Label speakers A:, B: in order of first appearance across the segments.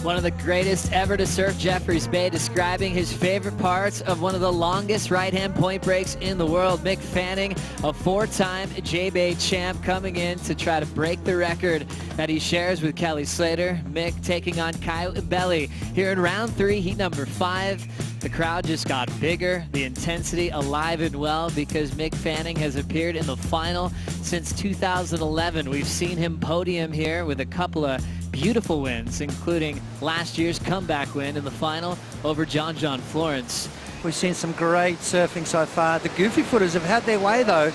A: One of the greatest ever to surf Jeffreys Bay, describing his favorite parts of one of the longest right-hand point breaks in the world. Mick Fanning, a four-time jbay champ, coming in to try to break the record that he shares with Kelly Slater. Mick taking on Caio Ibelli here in round 3, heat number 5. The crowd just got bigger, the intensity alive and well, because Mick Fanning has appeared in the final since 2011. We've seen him podium here with a couple of beautiful wins, including last year's comeback win in the final over John Florence.
B: We've seen some great surfing so far. The goofy footers have had their way though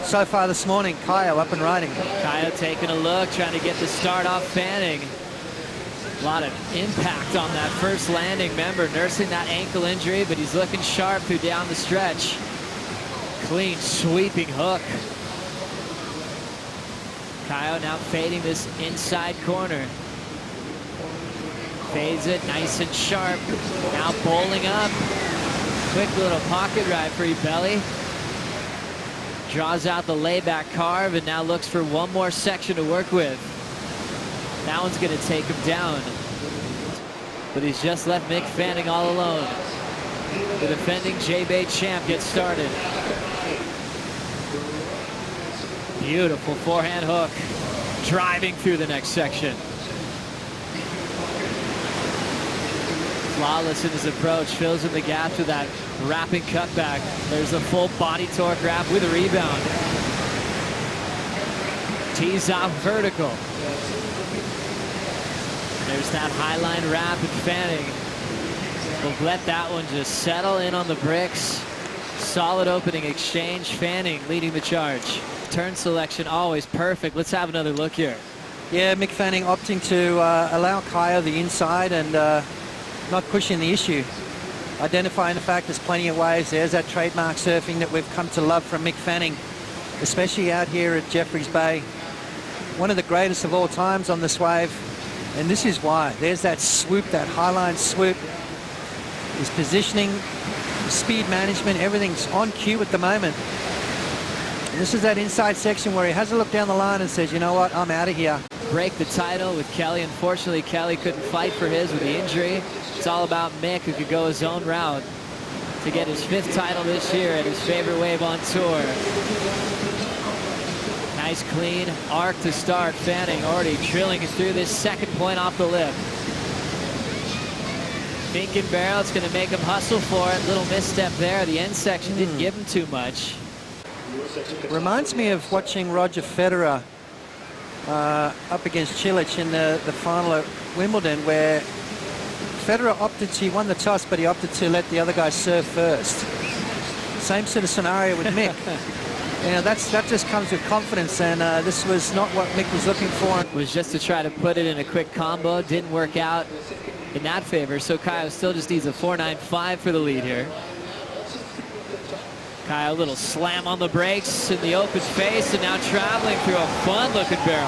B: so far this morning. Caio up and riding.
A: Caio taking a look, trying to get the start off Fanning. A lot of impact on that first landing. Remember, nursing that ankle injury, but he's looking sharp through down the stretch. Clean sweeping hook. Caio now fading this inside corner. Fades it nice and sharp. Now bowling up. Quick little pocket ride for Ibelli. Draws out the layback carve and now looks for one more section to work with. That one's going to take him down. But he's just left Mick Fanning all alone. The defending jbay champ gets started. Beautiful forehand hook, driving through the next section. Flawless in his approach, fills in the gap to that wrapping cutback. There's a full body torque wrap with a rebound. Tees off vertical. There's that highline wrap and Fanning will let that one just settle in on the bricks. Solid opening exchange, Fanning leading the charge. Turn selection always perfect. Let's have another look here.
B: Yeah, Mick Fanning opting to allow Caio the inside and not pushing the issue. Identifying the fact there's plenty of waves. There's that trademark surfing that we've come to love from Mick Fanning, especially out here at Jeffreys Bay. One of the greatest of all times on this wave. And this is why. There's that swoop, that highline swoop. His positioning, speed management, everything's on cue at the moment. And this is that inside section where he has a look down the line and says, you know what, I'm out of here.
A: Break the title with Kelly. Unfortunately, Kelly couldn't fight for his with the injury. It's all about Mick, who could go his own route to get his 5th title this year at his favorite wave on tour. Nice clean arc to start. Fanning already drilling through this second point off the lip. Thinking barrel, it's going to make him hustle for it. Little misstep there. The end section didn't give him too much.
B: Reminds me of watching Roger Federer up against Cilic in the final at Wimbledon, where Federer opted to, he won the toss, but he opted to let the other guy serve first. Same sort of scenario with Mick. You know, that just comes with confidence, and this was not what Mick was looking for.
A: It was just to try to put it in a quick combo. Didn't work out in that favor, so Caio still just needs a 4.95 for the lead here. Caio, a little slam on the brakes in the open face, and now traveling through a fun-looking barrel.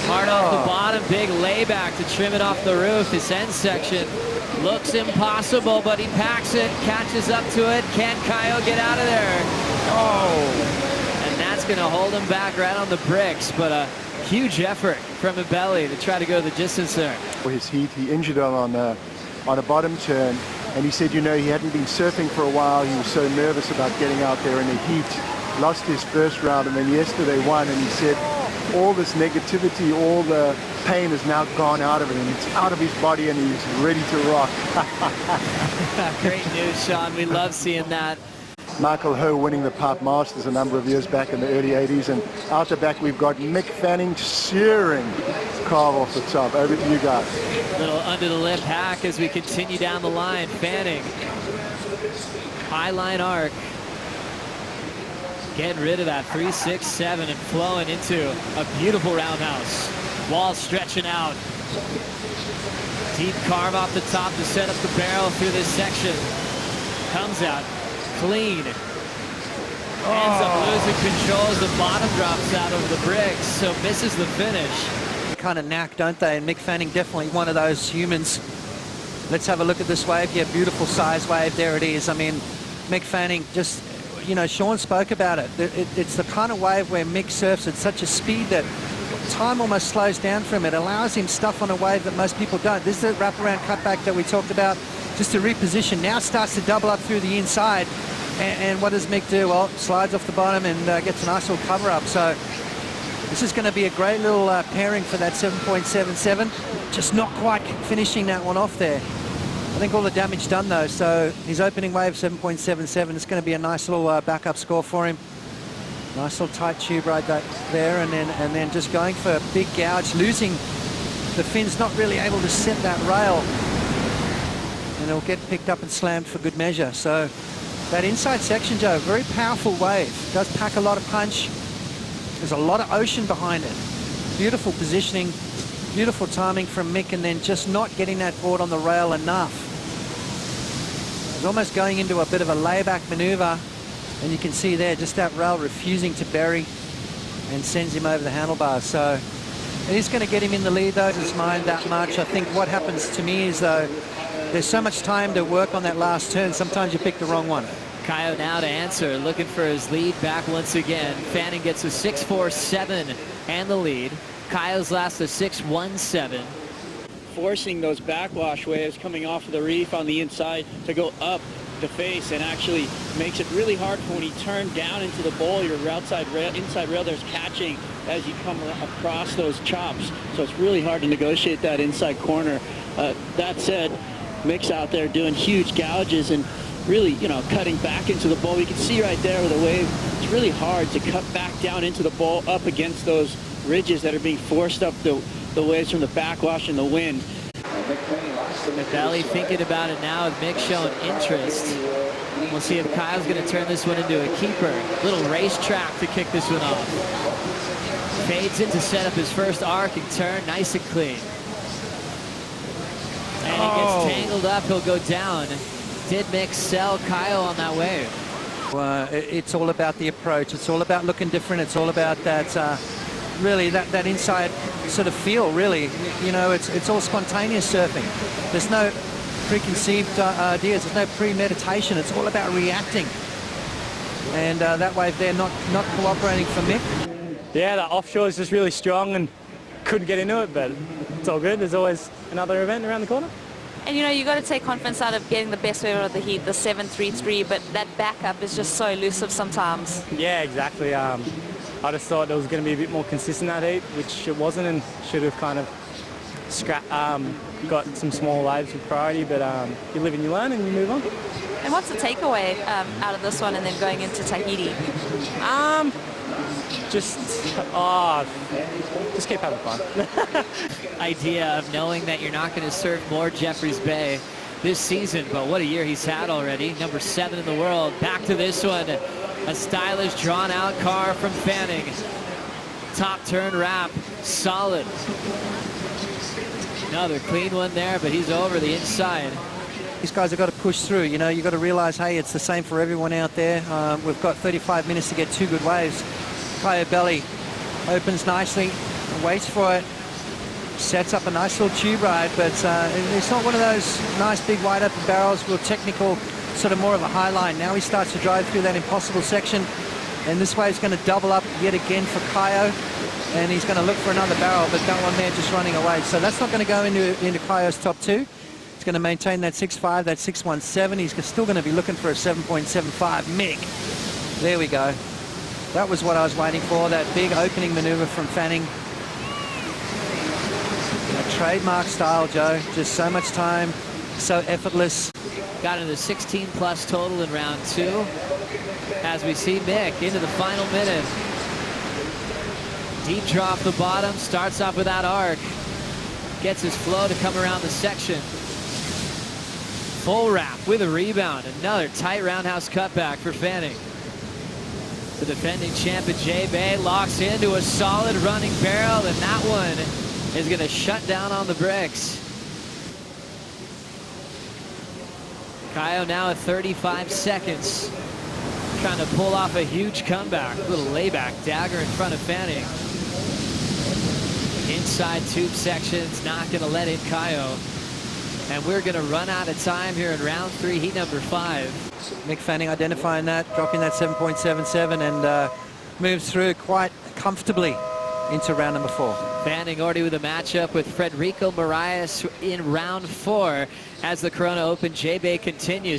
A: Hard off the bottom, big layback to trim it off the roof. This end section looks impossible, but he packs it, catches up to it. Can Caio get out of there? Oh! And that's going to hold him back right on the bricks, but a huge effort from Ibelli to try to go the distance there.
C: For his heat, he injured it on a bottom turn, and he said, you know, he hadn't been surfing for a while. He was so nervous about getting out there in the heat. Lost his first round, and then yesterday won, and he said, all this negativity, all the pain has now gone out of it, and it's out of his body, and he's ready to rock.
A: Great news, Sean. We love seeing that.
C: Michael Ho winning the Pipe Masters a number of years back in the early 80s, and out the back we've got Mick Fanning searing carve off the top. Over to you guys.
A: Little under the lip hack as we continue down the line. Fanning, high line arc. Getting rid of that 3-6-7 and flowing into a beautiful roundhouse. Wall stretching out. Deep carve off the top to set up the barrel through this section. Comes out clean. Ends up losing control as the bottom drops out over the bricks, so misses the finish.
B: Kind of knack, don't they? And Mick Fanning definitely one of those humans. Let's have a look at this wave. Yeah, beautiful size wave. There it is. I mean, Mick Fanning just, you know, Sean spoke about it. It's the kind of wave where Mick surfs at such a speed that time almost slows down for him. It allows him stuff on a wave that most people don't. This is the wraparound cutback that we talked about, just to reposition. Now starts to double up through the inside. And what does Mick do? Well, slides off the bottom and gets a nice little cover up. So this is going to be a great little pairing for that 7.77. Just not quite finishing that one off there. I think all the damage done though. So his opening wave 7.77. It's going to be a nice little backup score for him. Nice little tight tube right there, and then just going for a big gouge, losing the fins, not really able to set that rail, and it'll get picked up and slammed for good measure. So that inside section, Joe, very powerful wave. Does pack a lot of punch. There's a lot of ocean behind it. Beautiful positioning, beautiful timing from Mick, and then just not getting that board on the rail enough. He's almost going into a bit of a layback maneuver. And you can see there, just that rail refusing to bury and sends him over the handlebars. So it is going to get him in the lead, though. Doesn't mind that much. I think what happens to me is, though, there's so much time to work on that last turn. Sometimes you pick the wrong one.
A: Caio now to answer, looking for his lead back once again. Fanning gets a 6.47 and the lead. Caio's last a 6.17.
D: Forcing those backwash waves coming off of the reef on the inside to go up the face, and actually makes it really hard for when you turn down into the bowl, your inside rail there's catching as you come across those chops. So it's really hard to negotiate that inside corner. That said, Mick's out there doing huge gouges and really, you know, cutting back into the bowl. You can see right there with the wave, it's really hard to cut back down into the bowl up against those ridges that are being forced up the waves from the backwash and the wind.
A: Ibelli thinking about it now with Mick showing interest. We'll see if Caio's going to turn this one into a keeper. Little racetrack to kick this one off. Fades in to set up his first arc and turn, nice and clean. And he gets tangled up, he'll go down. Did Mick sell Caio on that wave?
B: Well, it's all about the approach. It's all about looking different. It's all about that, really, that inside sort of feel, really. You know, it's all spontaneous surfing. There's no preconceived ideas. There's no premeditation. It's all about reacting. And that wave there not cooperating for Mick.
E: Yeah, that offshore is just really strong and couldn't get into it, but it's all good. There's always another event around the corner.
F: And you know, you got to take confidence out of getting the best wave out of the heat, the 7.33, but that backup is just so elusive sometimes.
E: Yeah, exactly. I just thought there was going to be a bit more consistent that heat, which it wasn't, and should have kind of got some small waves with priority, but you live and you learn and you move on.
F: And what's the takeaway out of this one and then going into Tahiti?
E: Just keep having fun.
A: Idea of knowing that you're not going to surf more Jeffreys Bay this season, but what a year he's had already. Number 7 in the world. Back to this one. A stylish, drawn-out car from Fanning. Top turn wrap, solid. Another clean one there, but he's over the inside.
B: These guys have got to push through. You know, you've got to realize, hey, it's the same for everyone out there. We've got 35 minutes to get 2 good waves. Caio Ibelli opens nicely, waits for it, sets up a nice little tube ride, but it's not one of those nice big wide open barrels, real technical, sort of more of a high line. Now he starts to drive through that impossible section, and this way is going to double up yet again for Caio, and he's going to look for another barrel, but that one there just running away. So that's not going to go into Caio's top 2. He's going to maintain that 6.5, that 6.17. He's still going to be looking for a 7.75. Mick, there we go. That was what I was waiting for, that big opening maneuver from Fanning. A trademark style, Joe. Just so much time, so effortless.
A: Got into 16+ total in round 2. As we see Mick into the final minute. Deep draw off the bottom, starts off with that arc. Gets his flow to come around the section. Full wrap with a rebound. Another tight roundhouse cutback for Fanning. The defending champ at jbay locks into a solid running barrel, and that one is going to shut down on the bricks. Caio now at 35 seconds. Trying to pull off a huge comeback. Little layback dagger in front of Fanning. Inside tube sections, not going to let in Caio. And we're going to run out of time here in round 3, heat number 5.
B: Mick Fanning identifying that, dropping that 7.77, and moves through quite comfortably. into round number 4.
A: Fanning already with a matchup with Federico Moraes in round 4 as the Corona Open jbay continues.